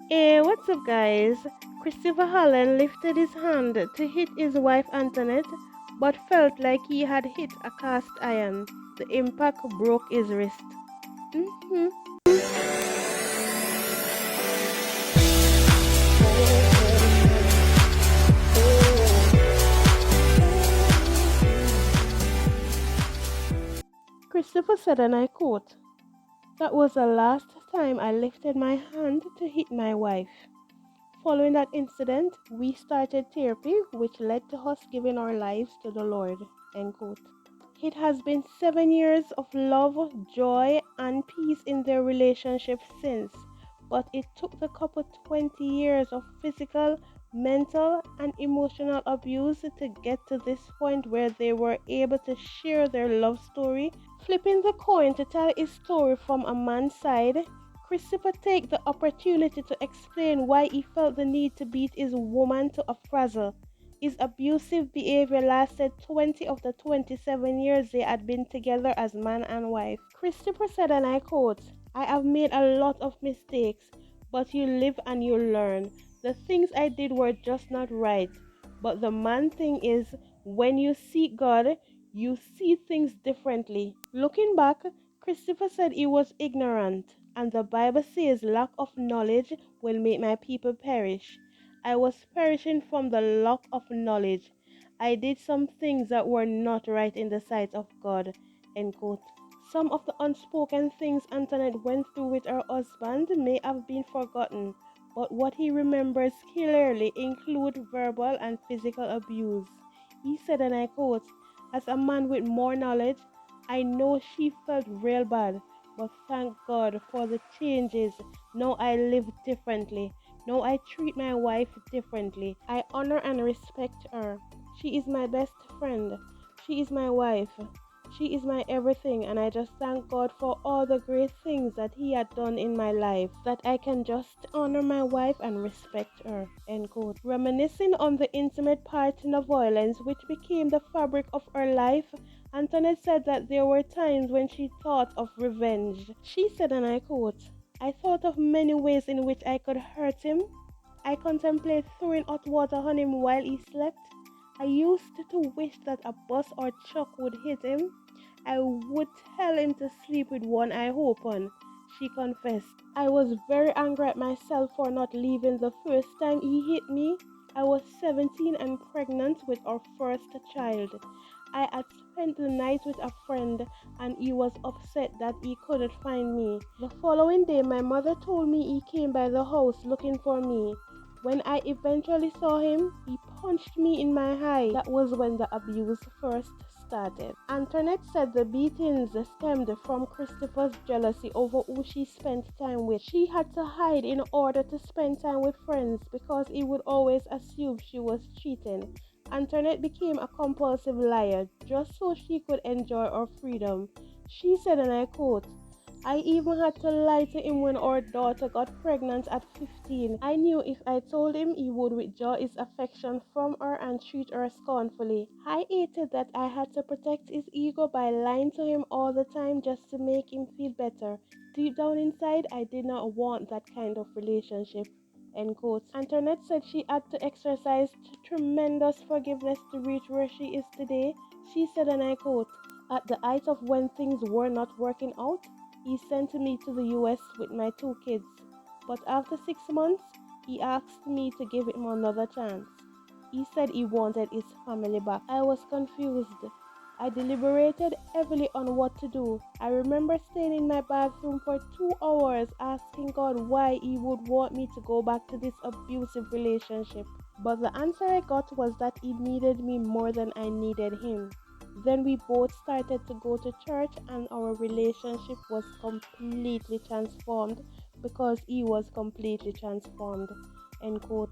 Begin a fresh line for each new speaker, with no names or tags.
Hey, what's up, guys? Christopher Holland lifted his hand to hit his wife Antoinette, but felt like he had hit a cast iron. The impact broke his wrist. Mhm. Christopher said, and I quote, "That was the last time I lifted my hand to hit my wife. Following that incident, we started therapy, which led to us giving our lives to the Lord." End quote. It has been 7 years of love, joy, and peace in their relationship since, but it took the couple 20 years of physical, mental, and emotional abuse to get to this point where they were able to share their love story. Flipping the coin to tell his story from a man's side, Christopher take the opportunity to explain why he felt the need to beat his woman to a frazzle. His abusive behavior lasted 20 of the 27 years they had been together as man and wife. Christopher said, and I quote, "I have made a lot of mistakes, but you live and you learn. The things I did were just not right. But the man thing is, when you seek God, you see things differently." Looking back, Christopher said he was ignorant, and the Bible says lack of knowledge will make my people perish. I was perishing from the lack of knowledge. I did some things that were not right in the sight of God. End quote. Some of the unspoken things Antoinette went through with her husband may have been forgotten, but what he remembers clearly include verbal and physical abuse. He said, and I quote, "As a man with more knowledge, I know she felt real bad, but thank God for the changes. Now I live differently. Now I treat my wife differently. I honor and respect her. She is my best friend. She is my wife. She is my everything, and I just thank God for all the great things that He had done in my life, that I can just honor my wife and respect her." End quote. Reminiscing on the intimate pattern of violence which became the fabric of her life, Antoinette said that there were times when she thought of revenge. She said, and I quote, "I thought of many ways in which I could hurt him. I contemplated throwing hot water on him while he slept. I used to wish that a bus or truck would hit him. I would tell him to sleep with one eye open." She confessed, "I was very angry at myself for not leaving the first time he hit me. I was 17 and pregnant with our first child. I had spent the night with a friend and he was upset that he couldn't find me. The following day, my mother told me he came by the house looking for me. When I eventually saw him, he punched me in my eye. That was when the abuse first started." Antoinette said the beatings stemmed from Christopher's jealousy over who she spent time with. She had to hide in order to spend time with friends because he would always assume she was cheating. Antoinette became a compulsive liar just so she could enjoy her freedom. She said, and I quote, "I even had to lie to him when our daughter got pregnant at 15. I knew if I told him he would withdraw his affection from her and treat her scornfully. I hated that I had to protect his ego by lying to him all the time just to make him feel better. Deep down inside, I did not want that kind of relationship." End quote. Antoinette said she had to exercise tremendous forgiveness to reach where she is today. She said, and I quote, "At the height of when things were not working out, he sent me to the US with my two kids. But after 6 months, he asked me to give him another chance. He said he wanted his family back. I was confused. I deliberated heavily on what to do. I remember staying in my bathroom for 2 hours asking God why He would want me to go back to this abusive relationship. But the answer I got was that He needed me more than I needed Him. Then we both started to go to church and our relationship was completely transformed because He was completely transformed." End quote.